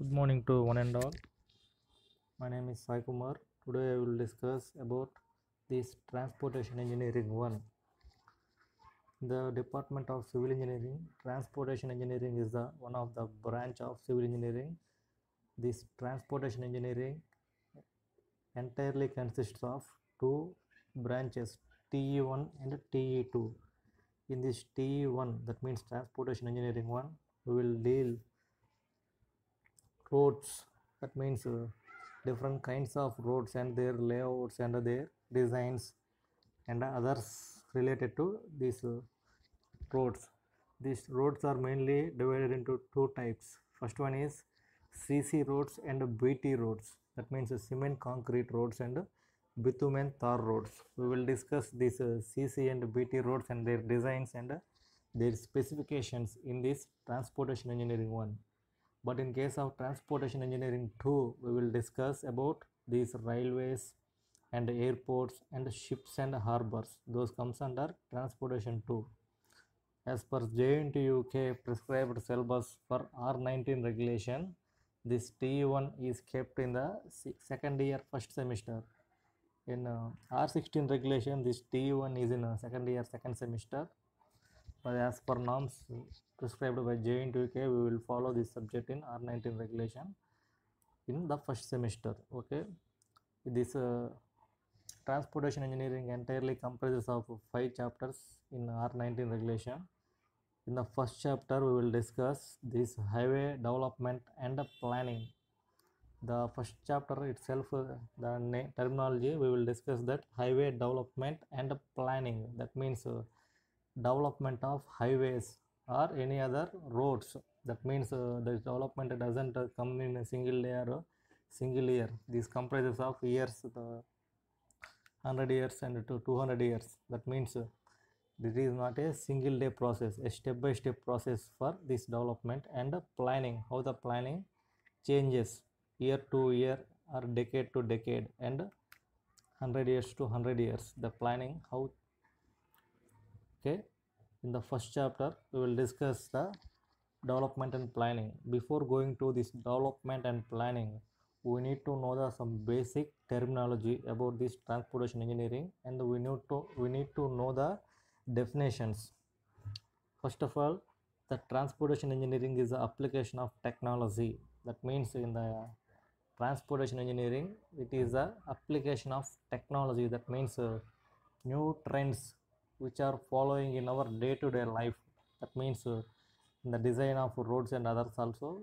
Good morning to one and all. My name is Sai Kumar. Today I will discuss about this transportation engineering one. The Department of Civil Engineering, transportation engineering is the one of the branch of civil engineering. This transportation engineering entirely consists of two branches, TE1 and TE2. In this TE1, that means transportation engineering one, we will deal roads, that means different kinds of roads and their layouts and their designs and others related to these roads. These roads are mainly divided into two types. First one is CC roads and BT roads, that means cement concrete roads and bitumen tar roads. We will discuss these CC and BT roads and their designs and their specifications in this transportation engineering one. But in case of transportation engineering 2, we will discuss about these railways and airports and ships and harbors. Those comes under transportation 2. As per JNTU UK prescribed syllabus for R19 regulation, this T1 is kept in the second year first semester. In R16 regulation, this T1 is in second year second semester. But as per norms prescribed by JNTU UK, we will follow this subject in R19 regulation in the first semester. Okay, this transportation engineering entirely comprises of 5 chapters in R19 regulation. In the first chapter, we will discuss this highway development and planning. The first chapter itself, the terminology, we will discuss that highway development and planning. That means development of highways or any other roads. That means the development doesn't come in a single day or a single year. This comprises of years, 100 years and to 200 years. That means this is not a single day process, a step by step process for this development and planning, how the planning changes year to year or decade to decade and 100 years to 100 years, the planning how. Okay, in the first chapter we will discuss the development and planning. Before going to this development and planning, we need to know the some basic terminology about this transportation engineering, and we need to know the definitions. First of all, the transportation engineering is the application of technology. That means in the transportation engineering, it is the application of technology. That means new trends which are following in our day-to-day life. That means in the design of roads and others also,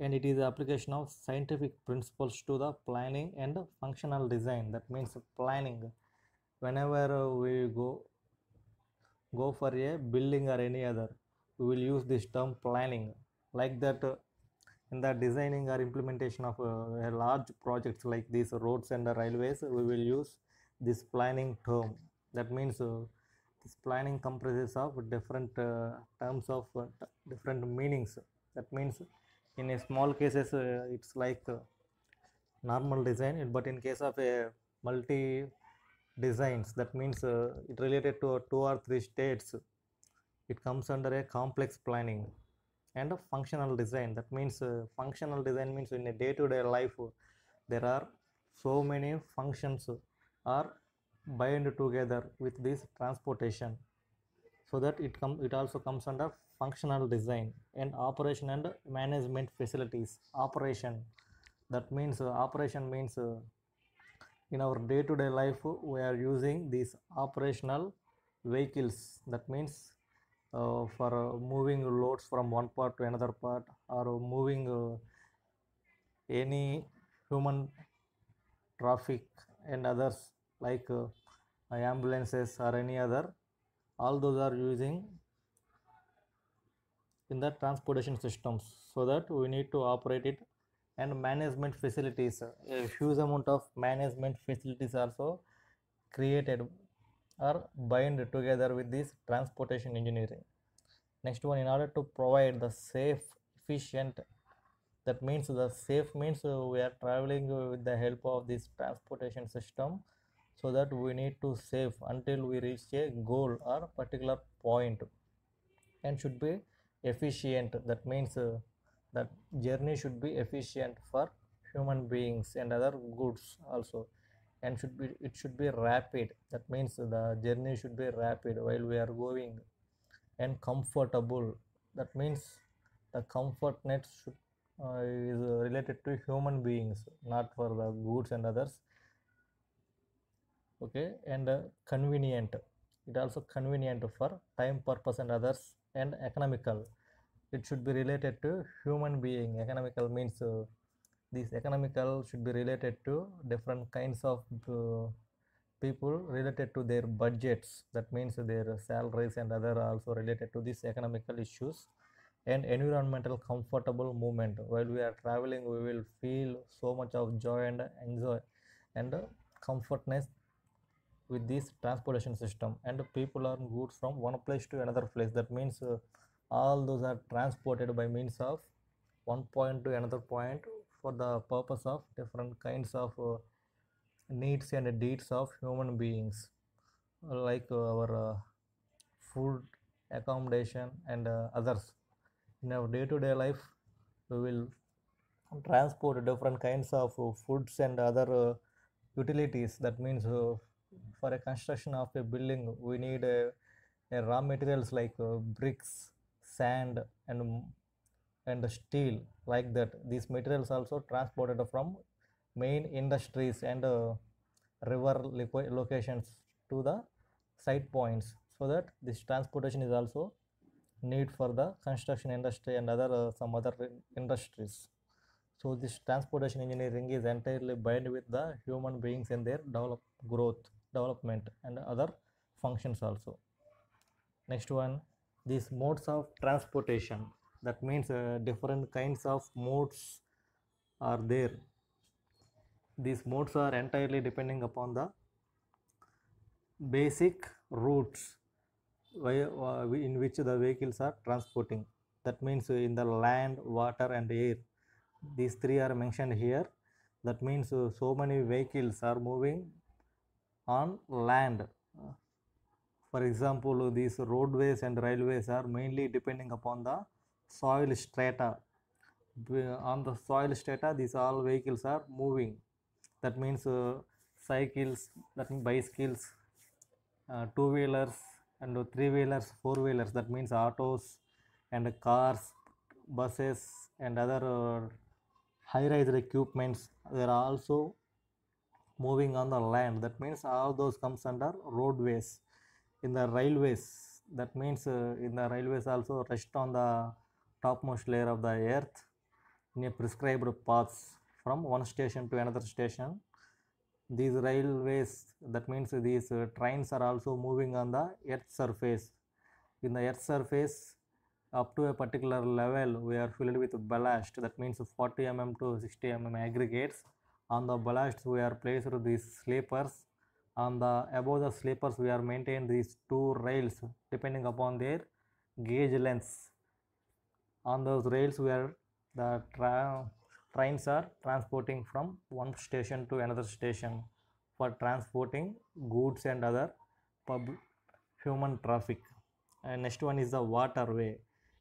and it is the application of scientific principles to the planning and functional design. That means planning. Whenever we go for a building or any other, we will use this term planning. Like that, in the designing or implementation of a large projects like these roads and the railways, we will use this planning term. That means this planning comprises of different terms of different meanings. That means in a small cases it's like normal design, but in case of a multi designs, that means it related to 2 or 3 states, it comes under a complex planning and a functional design. That means functional design means in a day-to-day life there are so many functions are bind together with this transportation, so that it also comes under functional design. And operation and management facilities. Operation, that means operation means in our day-to-day life we are using these operational vehicles. That means for moving loads from one part to another part, or moving any human traffic and others, like ambulances or any other, all those are using in the transportation systems. So that we need to operate it. And management facilities, a huge amount of management facilities also created or bind together with this transportation engineering. Next one, in order to provide the safe, efficient, that means the safe means we are traveling with the help of this transportation system, so that we need to save until we reach a goal or particular point, and should be efficient. That means That journey should be efficient for human beings and other goods also, and it should be rapid. That means the journey should be rapid while we are going, and comfortable. That means the comfortness should is related to human beings, not for the goods and others. Okay, and convenient. It also convenient for time purpose and others, and economical. It should be related to human being. Economical means this economical should be related to different kinds of people, related to their budgets. That means their salaries and other are also related to these economical issues. And environmental comfortable movement. While we are traveling, we will feel so much of joy and enjoy and comfortness with this transportation system. And people are goods from one place to another place. That means all those are transported by means of one point to another point for the purpose of different kinds of needs and deeds of human beings, like our food, accommodation, and others. In our day-to-day life, we will transport different kinds of foods and other utilities. That means for a construction of a building, we need a raw materials like bricks, sand, and steel, like that. These materials also transported from main industries and river locations to the site points, so that this transportation is also need for the construction industry and other some other industries. So this transportation engineering is entirely bound with the human beings and their growth, development, and other functions also. Next one, these modes of transportation. That means different kinds of modes are there. These modes are entirely depending upon the basic routes in which the vehicles are transporting. That means in the land, water, and air. These three are mentioned here. That means so many vehicles are moving on land. For example, these roadways and railways are mainly depending upon the soil strata. On the soil strata, these all vehicles are moving. That means cycles, that means bicycles, two-wheelers, and three-wheelers, four-wheelers. That means autos and cars, buses, and other high-rise equipments. They are also moving on the land. That means all those comes under roadways. In the railways, that means in the railways also rest on the topmost layer of the earth in a prescribed paths from one station to another station. These railways, that means these trains are also moving on the earth surface. In the earth surface, up to a particular level, we are filled with ballast. That means 40 mm to 60 mm aggregates. On the ballasts, we are placed these sleepers. On the above the sleepers, we are maintained these two rails depending upon their gauge lengths. On those rails, where the trains are transporting from one station to another station for transporting goods and other human traffic. And next one is the waterway.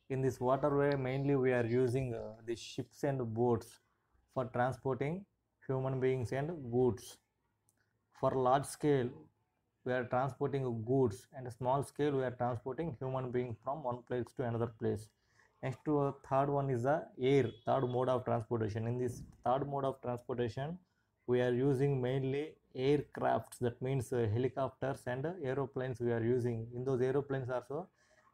In this waterway, mainly we are using the ships and boats for transporting human beings and goods. For large scale, we are transporting goods, and a small scale, we are transporting human beings from one place to another place. Next to third one is the air, third mode of transportation. In this third mode of transportation, we are using mainly aircrafts. That means helicopters and aeroplanes we are using. In those aeroplanes also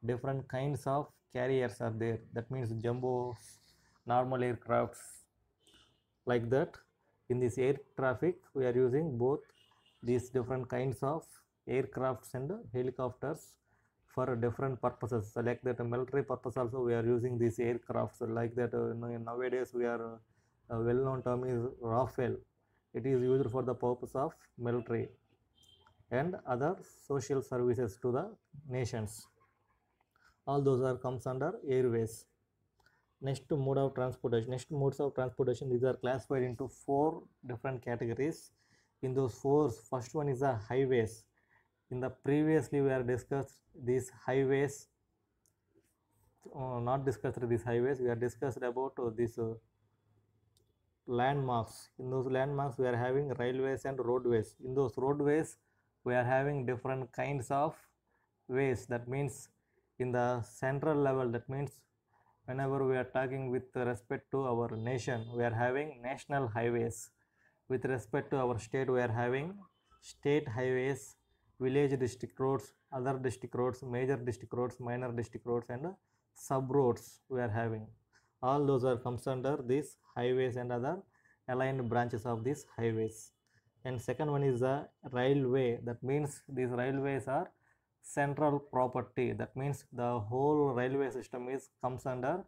different kinds of carriers are there. That means jumbo, normal aircrafts, like that. In this air traffic, we are using both these different kinds of aircrafts and helicopters for different purposes. So like that, military purpose also we are using these aircrafts. Like that, nowadays we are well-known term is Rafale. It is used for the purpose of military and other social services to the nations. All those are comes under airways. Next modes of transportation, these are classified into four different categories. In those four, first one is the highways. In the previously we are discussed these highways not discussed these highways. We are discussed about this landmarks. In those landmarks, we are having railways and roadways. In those roadways, we are having different kinds of ways. That means in the central level, that means whenever we are talking with respect to our nation, we are having national highways. With respect to our state, we are having state highways, village district roads, other district roads, major district roads, minor district roads, and sub roads we are having. All those are comes under these highways and other aligned branches of these highways. And second one is the railway. That means these railways are central property. That means the whole railway system is comes under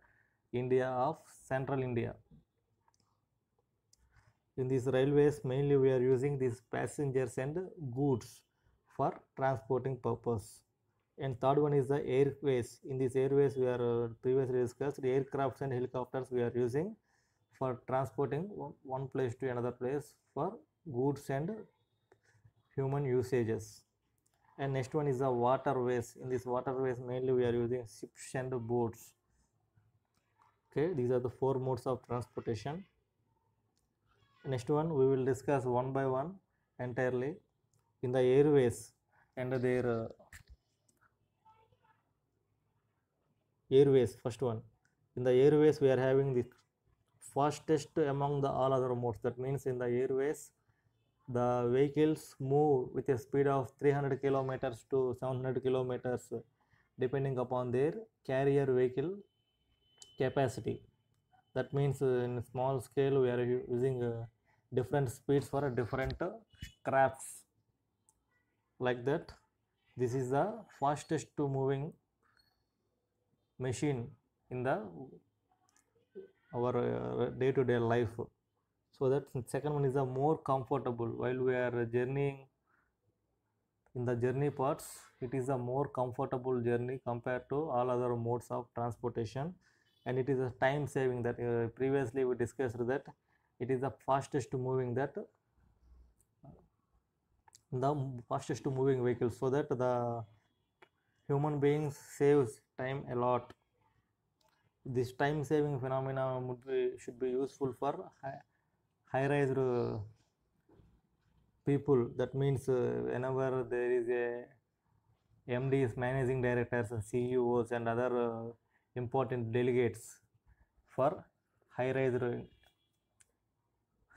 India of central India. In these railways, mainly we are using these passengers and goods for transporting purpose. And third one is the airways. In these airways, we are previously discussed aircrafts and helicopters we are using for transporting one place to another place for goods and human usages. And next one is the waterways. In these waterways, mainly we are using ships and boats. Okay, these are the four modes of transportation. Next one we will discuss one by one entirely. In the airways and their airways, first one. In the airways, we are having the fastest among the all other modes. That means in the airways, the vehicles move with a speed of 300 kilometers to 700 kilometers depending upon their carrier vehicle capacity. That means in small scale we are using different speeds for different crafts. Like that, this is the fastest to moving machine in the our day-to-day life. So that second one is the more comfortable while we are journeying. In the journey parts, it is a more comfortable journey compared to all other modes of transportation, and it is a time saving. That previously we discussed that it is the fastest moving, that the fastest moving vehicle, so that the human beings saves time a lot. This time saving phenomena should be useful for high rise people. That means whenever there is a MDs, managing directors, and CEOs, and other important delegates for high rise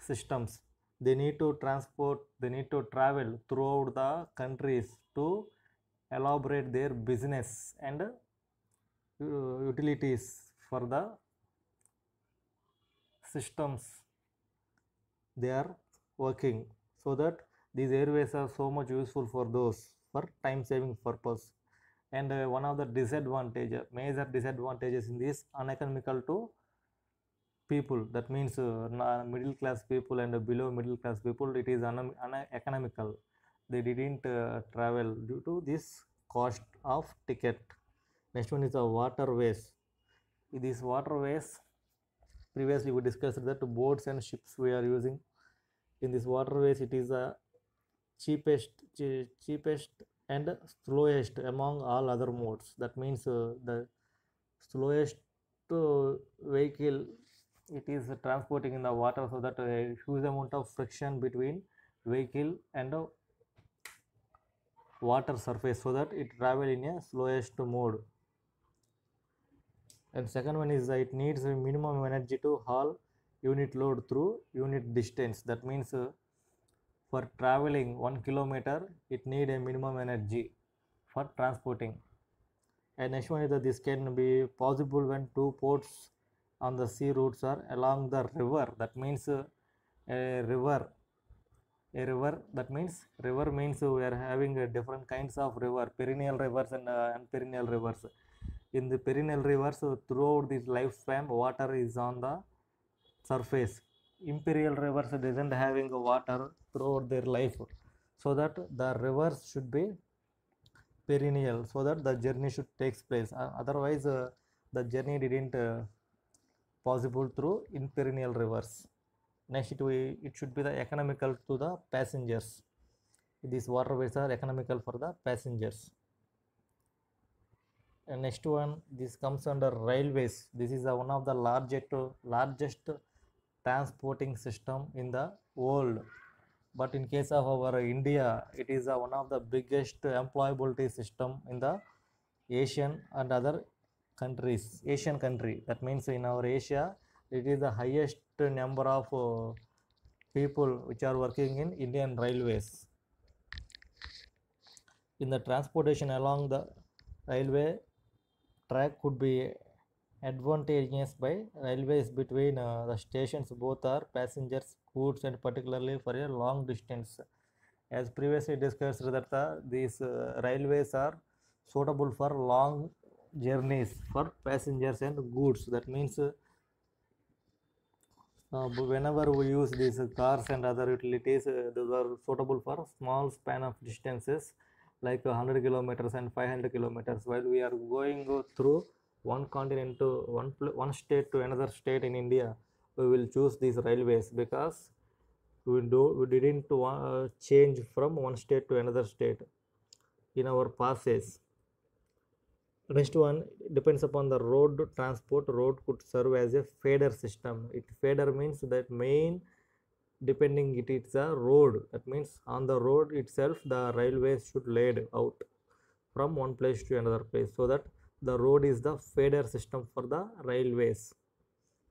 systems, they need to travel throughout the countries to elaborate their business and utilities for the systems they are working. So that these airways are so much useful for those for time saving purpose. And one of the major disadvantages in this, uneconomical to people. That means middle class people and below middle class people, it is uneconomical. They didn't travel due to this cost of ticket. Next one is the waterways. These waterways, previously we discussed that boats and ships we are using. In these waterways, it is the cheapest and slowest among all other modes. That means the slowest vehicle, it is transporting in the water, so that a huge amount of friction between vehicle and water surface, so that it travel in a slowest mode. And second one is it needs a minimum energy to haul unit load through unit distance. That means for traveling 1 kilometer, it need a minimum energy for transporting. And next one is that this can be possible when two ports on the sea routes are along the river. That means a river. That means river means we are having different kinds of river, perennial rivers and perennial rivers. In the perennial rivers, throughout this lifespan, water is on the surface. Imperial rivers doesn't having water throughout their life, so that the rivers should be perennial, so that the journey should takes place. Otherwise, the journey didn't possible through imperennial rivers. Next, it should be the economical to the passengers. These waterways are economical for the passengers. And next one, this comes under railways. This is one of the largest transporting system in the world. But in case of our India, it is one of the biggest employability system in the Asian and other countries. Asian country. That means in our Asia, it is the highest number of people which are working in Indian railways. In the transportation along the railway track could be advantageous by railways between the stations. Both are passengers, goods, and particularly for a long distance. As previously discussed, that these railways are suitable for long journeys for passengers and goods. That means whenever we use these cars and other utilities, those are suitable for small span of distances like 100 kilometers and 500 kilometers. While we are going through one continent to one state to another state in India, we will choose these railways because we didn't change from one state to another state in our passes. Next one depends upon the road transport. Road could serve as a feeder system. Feeder means that main depending it is a road. That means on the road itself the railways should laid out from one place to another place, so that the road is the feeder system for the railways.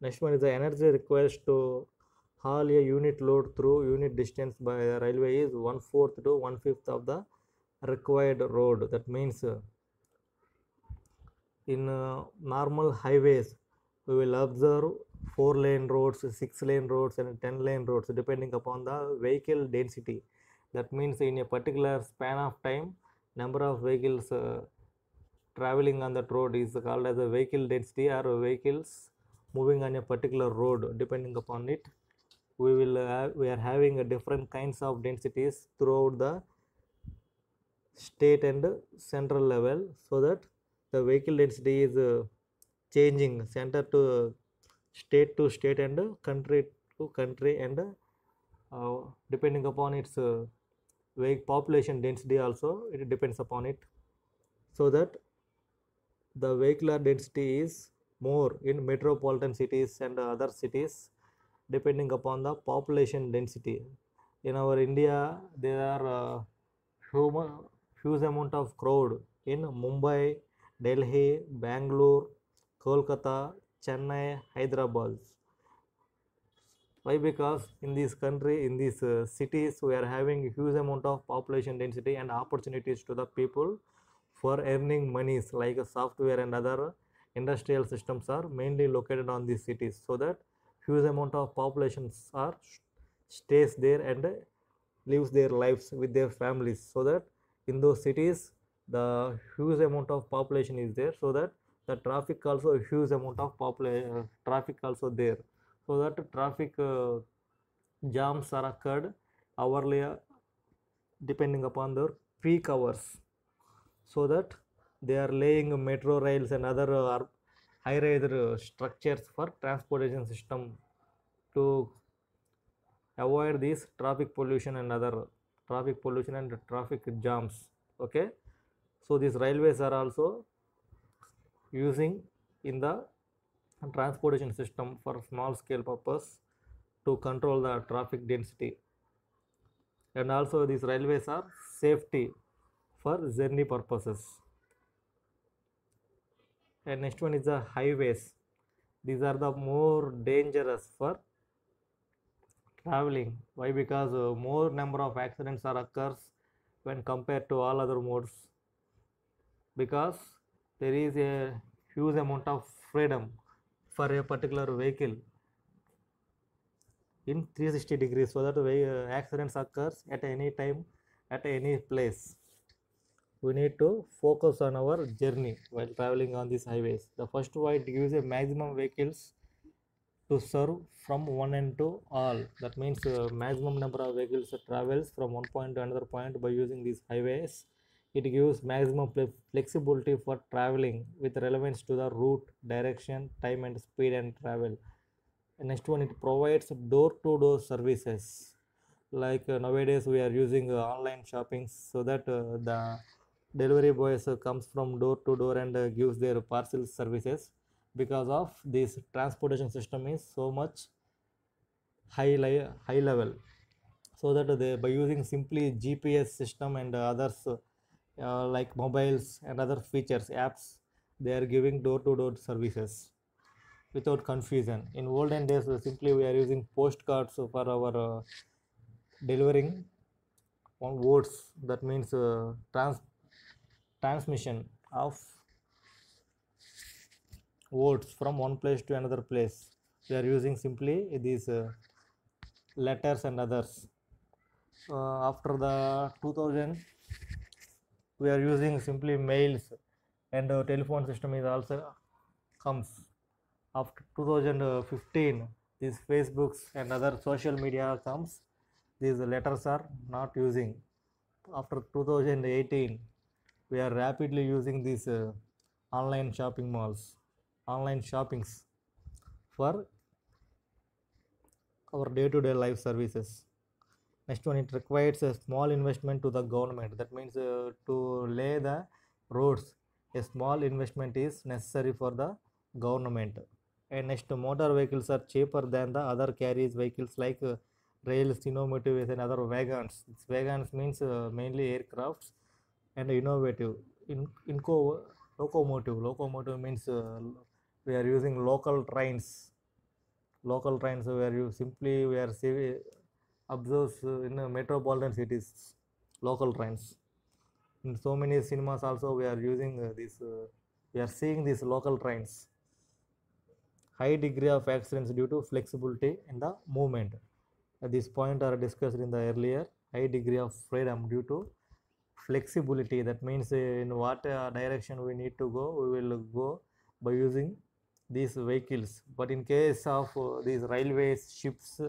Next one is the energy requires to haul a unit load through unit distance by the railway is 1/4 to 1/5 of the required road. That means in normal highways we will observe 4-lane roads, 6-lane roads, and 10-lane roads depending upon the vehicle density. That means in a particular span of time, number of vehicles traveling on that road is called as a vehicle density, or vehicles moving on a particular road. Depending upon it, we are having a different kinds of densities throughout the state and central level, so that the vehicle density is changing center to state and country to country, and depending upon its population density also it depends upon it, so that the vehicular density is more in metropolitan cities and other cities depending upon the population density. In our India, there are huge amount of crowd in Mumbai, Delhi, Bangalore, Kolkata, Chennai, Hyderabad. Why? Because in this country, in these cities, we are having a huge amount of population density and opportunities to the people for earning monies, like software and other industrial systems are mainly located on these cities, so that huge amount of populations are stays there and lives their lives with their families, so that in those cities the huge amount of population is there, so that the traffic also a huge amount of traffic also there, so that traffic jams are occurred hourly depending upon their peak hours, so that they are laying metro rails and other high-rise structures for transportation system to avoid this traffic pollution and other traffic jams. Okay, so these railways are also using in the transportation system for small scale purpose to control the traffic density, and also these railways are safety for journey purposes. And next one is the highways. These are the more dangerous for traveling. Why? Because more number of accidents are occurs when compared to all other modes, because there is a huge amount of freedom for a particular vehicle in 360 degrees, so that accidents occurs at any time at any place. We need to focus on our journey while traveling on these highways. The first one, it gives a maximum vehicles to serve from one end to all. That means maximum number of vehicles travels from one point to another point by using these highways. It gives maximum flexibility for traveling with relevance to the route, direction, time, and speed and travel. And next one, it provides door-to-door services. Like nowadays we are using online shopping, so that the delivery boys comes from door to door and gives their parcel services. Because of this transportation system is so much high level, so that they, by using simply GPS system and others like mobiles and other features apps, they are giving door to door services without confusion. In olden days, simply we are using postcards for our delivering on words. That means transmission of words from one place to another place. We are using simply these letters and others. After the 2000, we are using simply mails, and telephone system is also comes. After 2015, these Facebooks and other social media comes. These letters are not using. After 2018, we are rapidly using these online shopping malls, online shoppings for our day-to-day life services. Next one, it requires a small investment to the government. That means to lay the roads, a small investment is necessary for the government. And next, motor vehicles are cheaper than the other carriage vehicles like rails, innovative and other wagons. Wagons means mainly aircrafts, and innovative. Locomotive. Locomotive means we are using local trains. Local trains where you simply we are observes in metropolitan cities, local trains. In so many cinemas also we are using we are seeing these local trains. High degree of accidents due to flexibility in the movement. At this point are discussed in the earlier. High degree of freedom due to flexibility. That means in what direction we need to go, we will go by using these vehicles. But in case of these railways, ships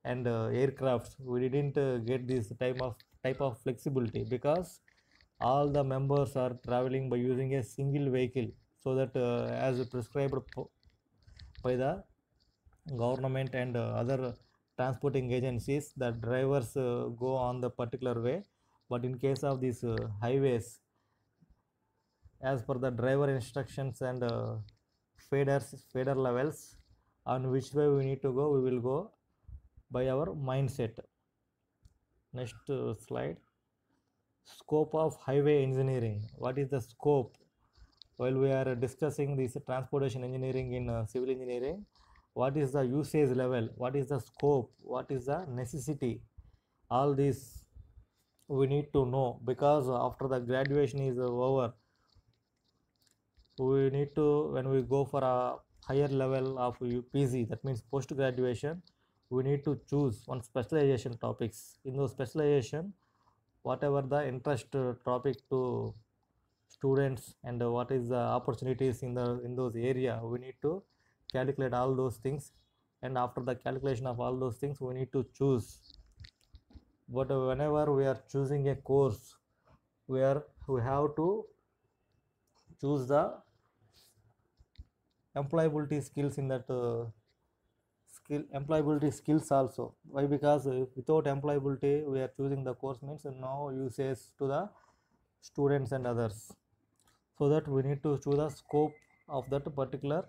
and aircrafts, we didn't get this type of flexibility, because all the members are traveling by using a single vehicle, so that as prescribed by the government and other transporting agencies, the drivers go on the particular way. But in case of these highways, as per the driver instructions and fader levels, on which way we need to go, we will go by our mindset. Next slide. Scope of highway engineering. What is the scope? While we are discussing this transportation engineering in civil engineering, what is the usage level, what is the scope, what is the necessity, all this we need to know. Because after the graduation is over, we need to, when we go for a higher level of UPG, that means post graduation, we need to choose one specialization topics. In those specialization, whatever the interest topic to students, and what is the opportunities in those area, we need to calculate all those things. And after the calculation of all those things, we need to choose. But whenever we are choosing a course, where we have to choose the employability skills in that employability skills also. Why? Because without employability we are choosing the course means no usage to the students and others. So that we need to choose the scope of that particular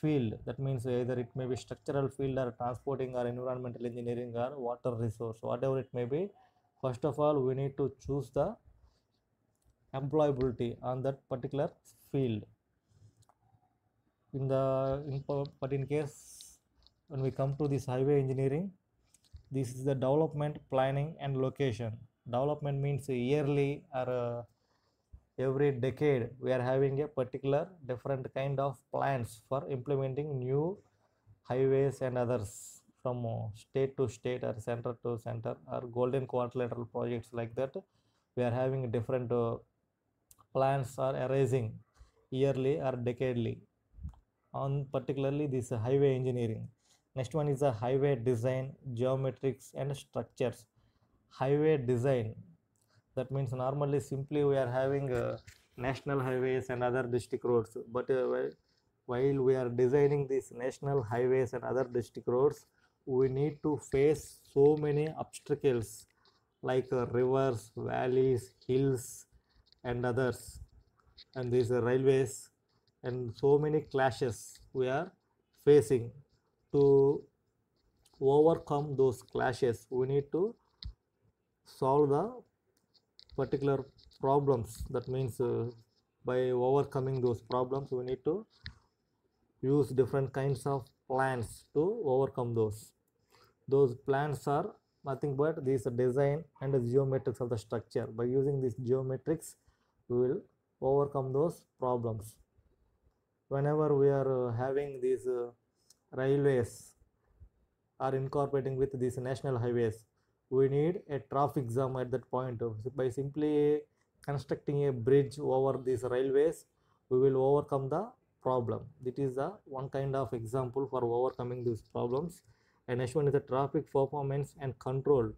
field. That means either it may be structural field or transporting or environmental engineering or water resource, whatever it may be. First of all, we need to choose the employability on that particular field. But in case when we come to this highway engineering, this is the development, planning and location. Development means yearly or every decade we are having a particular different kind of plans for implementing new highways and others, from state to state or center to center, or golden quadrilateral projects like that. We are having different plans are arising yearly or decadely on particularly this highway engineering. Next one is the highway design, geometrics and structures. Highway design, that means normally simply we are having national highways and other district roads, but while we are designing these national highways and other district roads, we need to face so many obstacles like rivers, valleys, hills, and others, and these railways, and so many clashes we are facing. To overcome those clashes, we need to solve the particular problems. That means by overcoming those problems, we need to use different kinds of plans to overcome those plans are nothing but these design and the geometrics of the structure. By using these geometrics, we will overcome those problems. Whenever we are having these railways are incorporating with these national highways, we need a traffic jam at that point. By simply constructing a bridge over these railways, we will overcome the problem. It is the one kind of example for overcoming these problems. And next one is the traffic performance and control.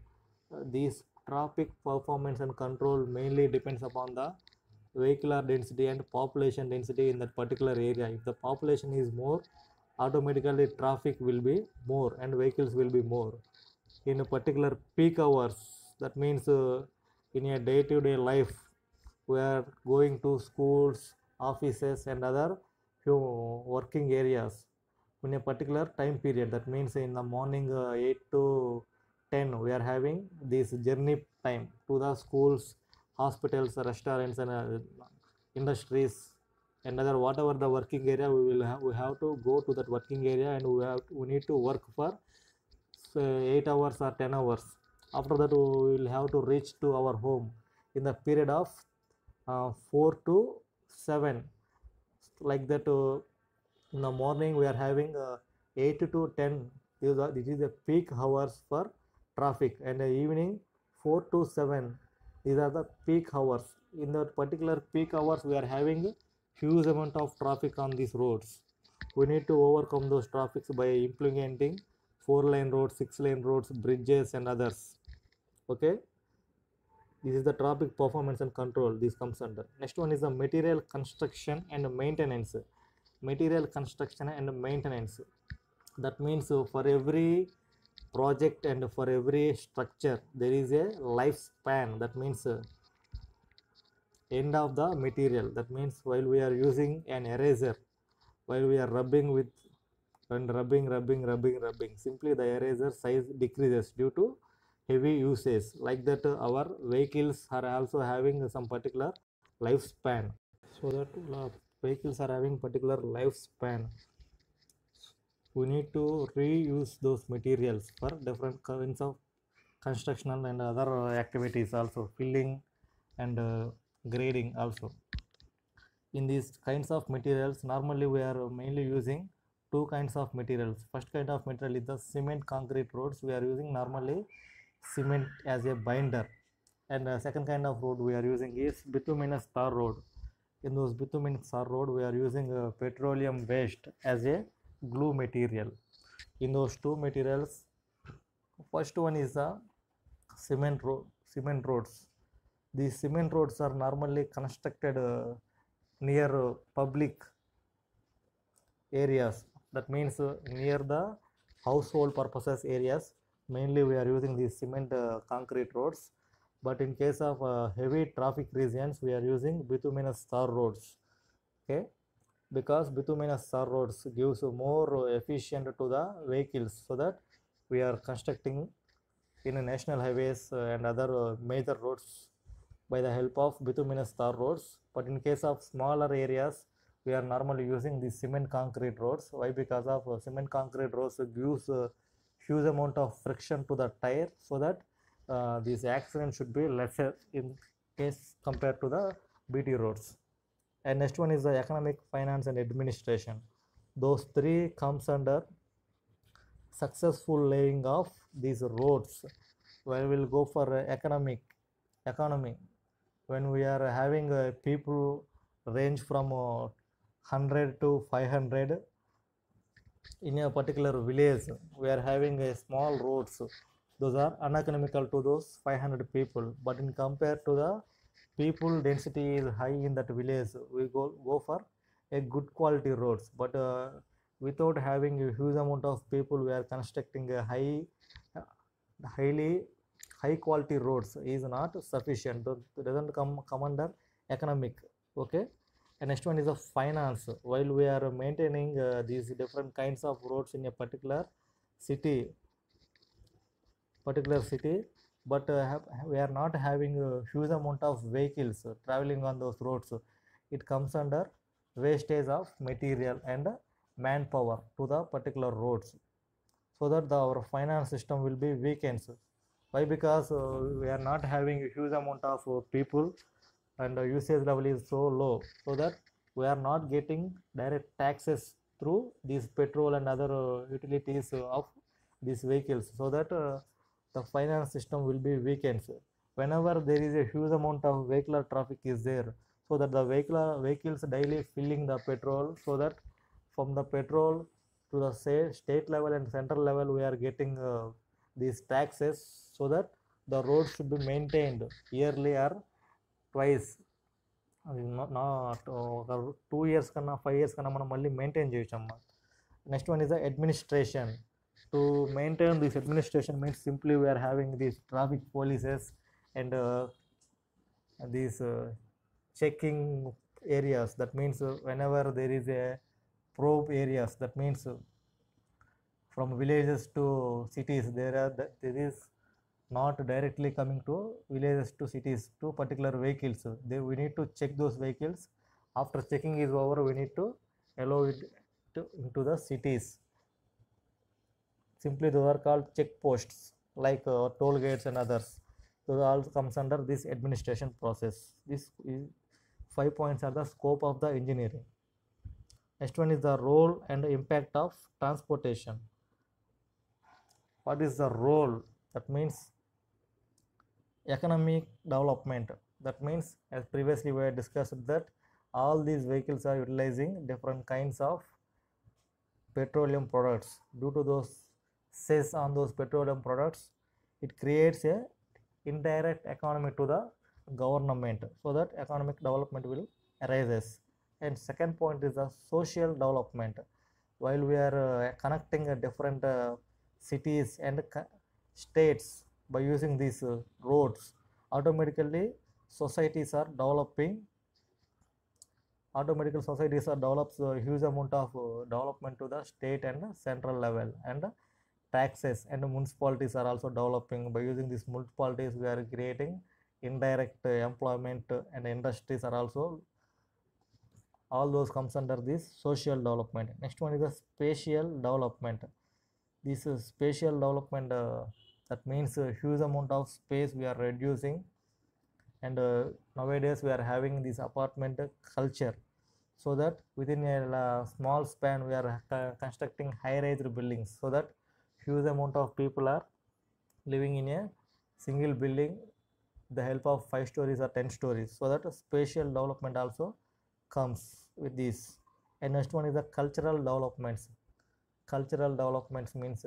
These traffic performance and control mainly depends upon the vehicular density and population density in that particular area. If the population is more, automatically traffic will be more and vehicles will be more. In a particular peak hours, that means in a day-to-day life, we are going to schools, offices and other working areas in a particular time period. That means in the morning 8 to 10 we are having this journey time to the schools, hospitals, restaurants and industries and other whatever the working area. We have to go to that working area, and we need to work for 8 hours or 10 hours. After that we will have to reach to our home in the period of 4 to 7, like that. In the morning we are having 8 to 10. This is the peak hours for traffic, and the evening 4 to 7, these are the peak hours. In that particular peak hours we are having huge amount of traffic on these roads. We need to overcome those traffics by implementing 4-lane roads, 6-lane roads, bridges and others. Okay, this is the traffic performance and control. This comes under. Next one is the material construction and maintenance. Material construction and maintenance, that means for every project and for every structure there is a lifespan. That means end of the material. That means while we are using an eraser, while we are rubbing with and rubbing, simply the eraser size decreases due to heavy usage. Like that our vehicles are also having some particular lifespan. So that vehicles are having particular lifespan, we need to reuse those materials for different kinds of constructional and other activities, also filling and grading also. In these kinds of materials, normally we are mainly using two kinds of materials. First kind of material is the cement concrete roads. We are using normally cement as a binder, and second kind of road we are using is bituminous tar road. In those bituminous tar road we are using petroleum waste as a glue material. In those two materials, first one is the cement roads. These cement roads are normally constructed near public areas. That means near the household purposes areas, mainly we are using these cement concrete roads. But in case of heavy traffic regions, we are using bituminous tar roads. Okay, because bituminous tar roads gives more efficient to the vehicles, so that we are constructing in a national highways and other major roads by the help of bituminous tar roads. But in case of smaller areas, we are normally using the cement concrete roads. Why? Because of cement concrete roads gives huge amount of friction to the tire, so that these accidents should be lesser in case compared to the BT roads. And next one is the economic, finance and administration. Those three comes under successful laying of these roads. Where we'll go for economy, when we are having people range from 100 to 500 in a particular village, we are having a small roads. Those are uneconomical to those 500 people. But in compared to the people density is high in that village, we go for a good quality roads. But without having a huge amount of people, we are constructing a highly high quality roads is not sufficient. It doesn't come under economic. Okay, and next one is the finance. While we are maintaining these different kinds of roads in a particular city, but we are not having a huge amount of vehicles traveling on those roads. It comes under wastage of material and manpower to the particular roads, so that our finance system will be weakened. Why? Because we are not having a huge amount of people, and the usage level is so low, so that we are not getting direct taxes through these petrol and other utilities of these vehicles, so that the finance system will be weakened. Whenever there is a huge amount of vehicular traffic is there, so that the vehicles daily filling the petrol, so that from the petrol to the state level and central level we are getting these taxes, so that the road should be maintained yearly or twice. అది not ఒక 2 years కన్నా 5 years కన్నా మనం మళ్ళీ maintain చేయొచ్చమ్మా. Next one is the administration. To maintain this administration means simply we are having these traffic polices and these checking areas. That means whenever there is a probe areas, that means from villages to cities, there is not directly coming to villages to cities to particular vehicles. We need to check those vehicles. After checking is over, we need to allow it into the cities. Simply those are called checkposts, like toll gates and others. Those all comes under this administration process. This is 5 points are the scope of the engineering. Next one is the role and impact of transportation. What is the role? That means economic development. That means, as previously we had discussed, that all these vehicles are utilizing different kinds of petroleum products. Due to those cess on those petroleum products, it creates a indirect economy to the government, so that economic development will arises. And second point is the social development. While we are connecting different cities and states by using these roads, automatically societies are developing. Societies are develops a huge amount of development to the state and central level, and taxes and municipalities are also developing. By using these municipalities, we are creating indirect employment, and industries are also, all those comes under this social development. Next one is the spatial development. This is spatial development, that means a huge amount of space we are reducing, and nowadays we are having this apartment culture, so that within a small span we are constructing high-rise buildings, so that huge amount of people are living in a single building, the help of 5 stories or 10 stories, so that spatial development also comes with this. And next one is the cultural developments. Cultural developments means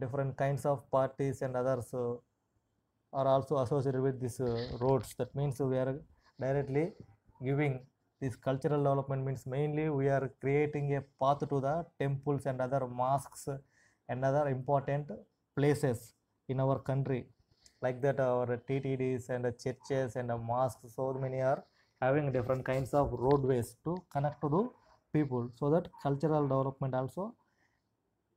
different kinds of parties and others are also associated with these roads. That means we are directly giving this cultural development, means mainly we are creating a path to the temples and other mosques and other important places in our country. Like that, our TTDs and churches and mosques, so many are having different kinds of roadways to connect to the people, so that cultural development also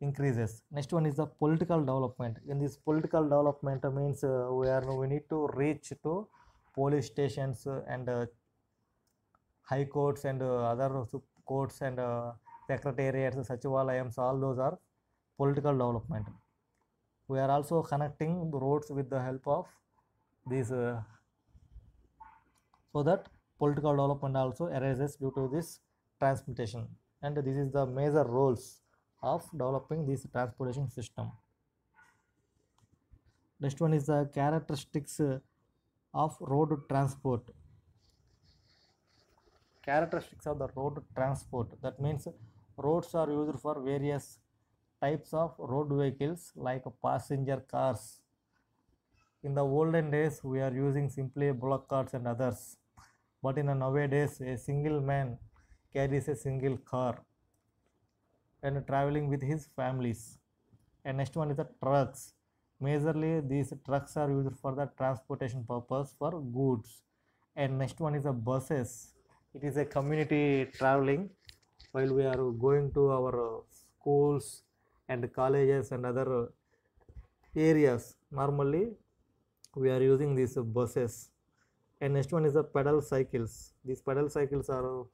increases. Next one is the political development. In this political development means we need to reach to police stations and high courts and other courts and secretariats, sachivalayams, all those are political development. We are also connecting the roads with the help of these, so that political development also arises due to this transportation, and this is the major roles of developing this transportation system. Next one is the characteristics of road transport. Characteristics of the road transport. That means roads are used for various types of road vehicles like passenger cars. In the olden days, we are using simply bullock carts and others, but in nowadays, a single man carries a single car and traveling with his families. And next one is the trucks. Majorly, these trucks are used for the transportation purpose for goods. And next one is the buses. It is a community traveling while we are going to our schools and colleges and other areas. Normally we are using these buses. And next one is the pedal cycles. These pedal cycles are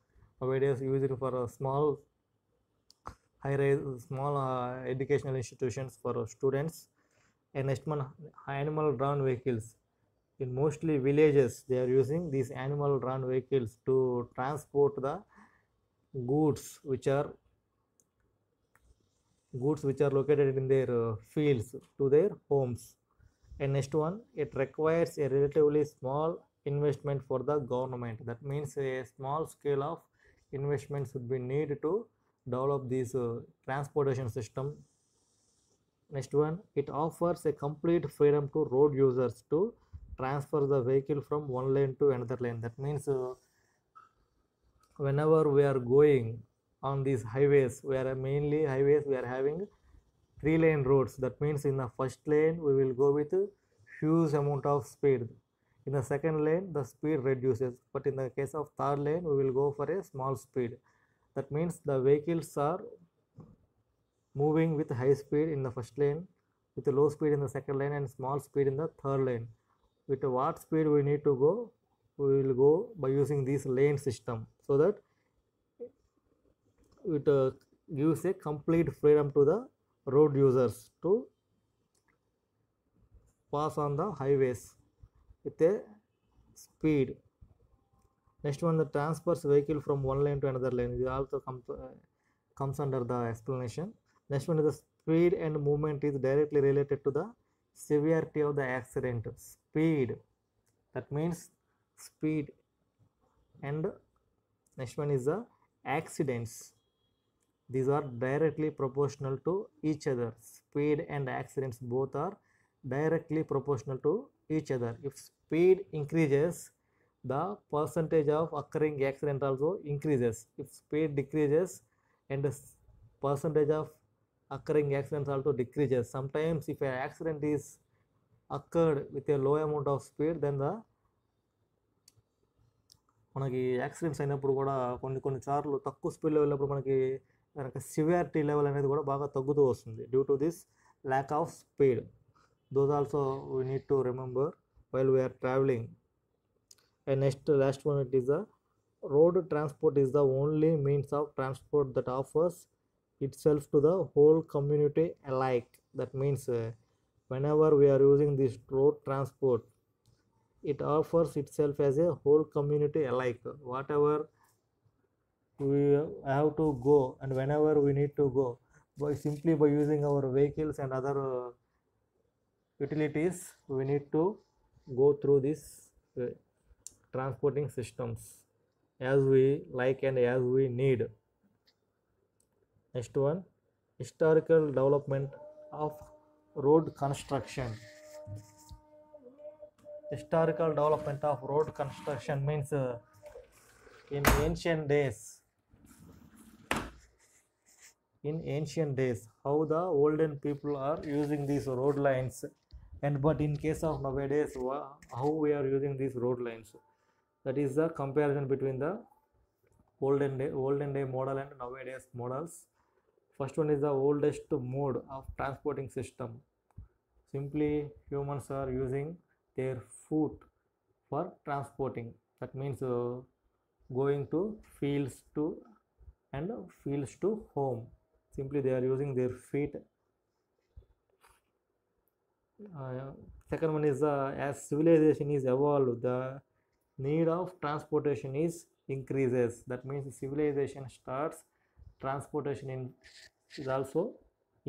nowadays used for small high rise small educational institutions for students. And next one, animal drawn vehicles. In mostly villages they are using these animal drawn vehicles to transport the goods which are located in their fields to their homes. And next one, it requires a relatively small investment for the government. That means a small scale of investments would be needed to develop this transportation system. Next one, it offers a complete freedom to road users to transfer the vehicle from one lane to another lane. That means whenever we are going on these highways, we are mainly highways, we are having 3 lane roads. That means in the first lane we will go with a huge amount of speed. In the second lane the speed reduces, but in the case of third lane we will go for a small speed. That means the vehicles are moving with high speed in the first lane, with low speed in the second lane, and small speed in the third lane. With what speed we need to go, we will go by using this lane system, so that it gives a complete freedom to the road users to pass on the highways with a speed. Next one, the transfers vehicle from one lane to another lane. It also comes under the explanation. Next one is the speed and movement is directly related to the severity of the accident. Speed, that means speed. And next one is the accidents. These are directly proportional to each other. Speed and accidents both are directly proportional to each other. If speed increases, the percentage of occurring accident also increases. If speed decreases, and the percentage of occurring accidents also decreases. Sometimes if an accident is occurred with a low amount of speed, then the మనకి accidents అయినప్పుడు కూడా కొన్నిసార్లు తక్కువ స్పీడ్లో వెళ్ళినప్పుడు మనకి దానికి severity level అనేది కూడా బాగా తగ్గుతూ వస్తుంది due to this lack of speed. Those also we need to remember while we are travelling. And next last one, it is the road transport is the only means of transport that offers itself to the whole community alike. That means whenever we are using this road transport, it offers itself as a whole community alike. Whatever we have to go and whenever we need to go, simply by using our vehicles and other utilities, we need to go through this transporting systems as we like and as we need. Next one, historical development of road construction. Historical development of road construction means in ancient days how the olden people are using these road lines, and but in case of nowadays how we are using these road lines. That is the comparison between the olden day model and nowadays models. First one is the oldest mode of transporting system. Simply humans are using their foot for transporting. That means going to fields to home. Simply they are using their feet. Second one is as civilization is evolved, the need of transportation is increases. That means civilization starts, transportation is also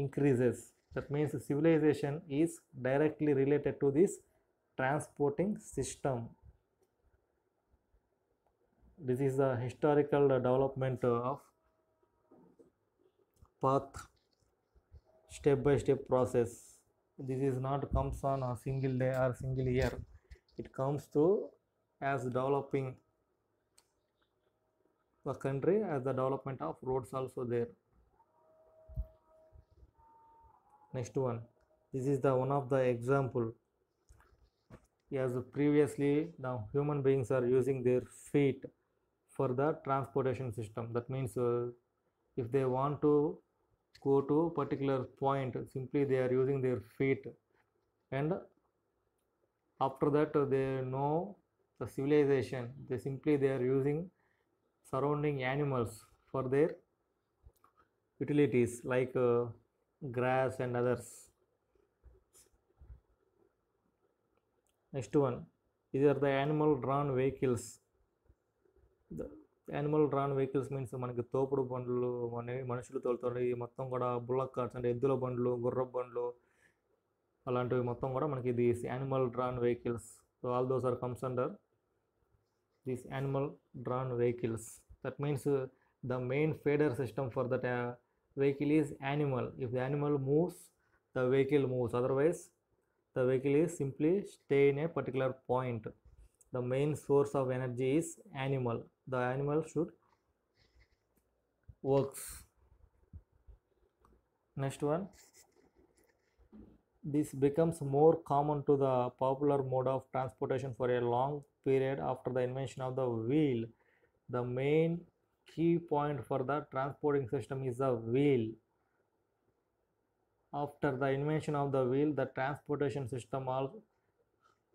increases. That means civilization is directly related to this transporting system. This is the historical development of path, step by step process. This is not comes on a single day or single year. It comes through as developing the country, as the development of roads also there. Next one, this is the one of the example. as previously the human beings are using their feet for the transportation system. That means if they want to go to particular point, simply they are using their feet, and after that they know the civilization, they are using surrounding animals for their utilities like grass and others. Next one, these are the animal drawn vehicles. The animal drawn vehicles means మనకి తోపుడు బండ్లు, మనుషులు తోలుతారు, ఈ మొత్తం కూడా bullock carts అంటే ఎద్దుల బండ్లు, గుర్రపు బండ్లు, అలాంటివి మొత్తం కూడా మనకి these animal drawn vehicles. So all those are comes under these animal drawn vehicles. That means the main feeder system for that vehicle is animal. If the animal moves, the vehicle moves, otherwise the vehicle is simply stay in a particular point. The main source of energy is animal. The animal should works. Next one, this becomes more common to the popular mode of transportation for a long period after the invention of the wheel. The main key point for the transporting system is the wheel. After the invention of the wheel, the transportation system all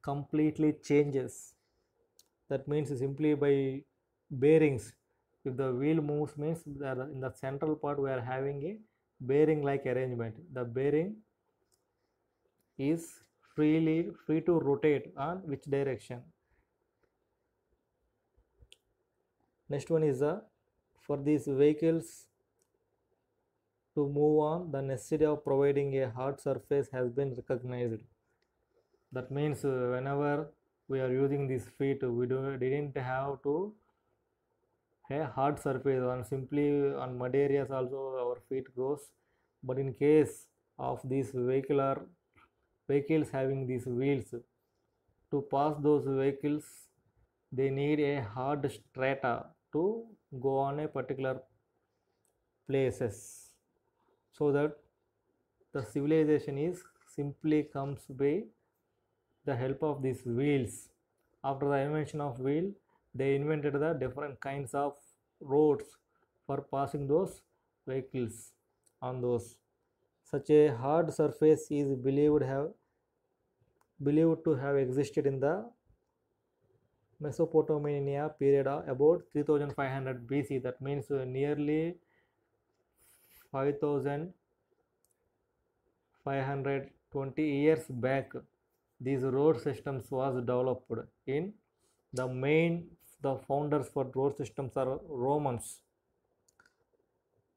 completely changes. That means simply by bearings. If the wheel moves means in the central part we are having a bearing like arrangement. The bearing is free to rotate on which direction. Next one is for these vehicles to move on, the necessity of providing a hard surface has been recognized. That means whenever we are using this feet, we didn't have to a hard surface, on simply on mud areas also our feet goes. But in case of these vehicles having these wheels, to pass those vehicles they need a hard strata to go on a particular places, so that the civilization is simply comes by the help of these wheels. After the invention of wheel, they invented the different kinds of roads for passing those vehicles on those. Such a hard surface is believed to have existed in the Mesopotamia period of about 3500 BC. That means nearly 5520 years back, these road systems was developed. In the founders for road systems are Romans.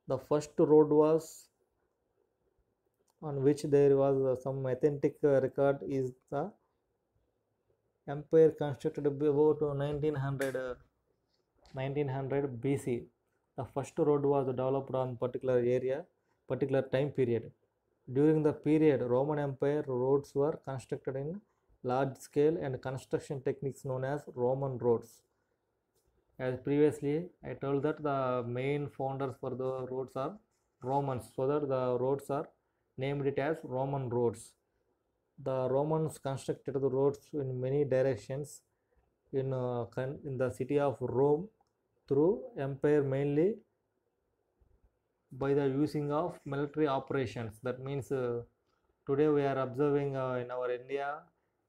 The first road was on which there was some authentic record is the empire constructed about 1900 BC. The first road was developed on particular time period. During the period, Roman Empire roads were constructed in large scale and construction techniques known as Roman roads. As previously I told that the main founders for the roads are Romans, so that the roads are named it as Roman roads. The Romans constructed the roads in many directions in the city of Rome through empire, mainly by the using of military operations. That means today we are observing in our India,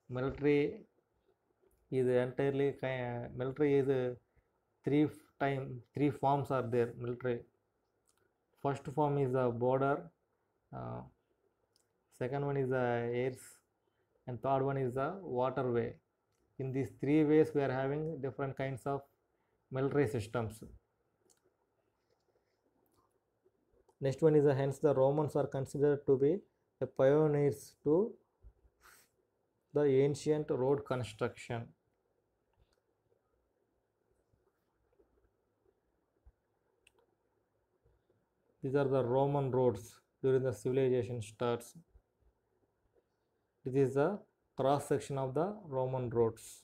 military is entirely military is three forms are there. Military first form is the border, second one is the airs, and third one is the waterway. In these three ways we are having different kinds of military systems. Next one is hence the Romans are considered to be the pioneers to the ancient road construction. These are the Roman roads during the civilization starts. This is the cross section of the Roman roads.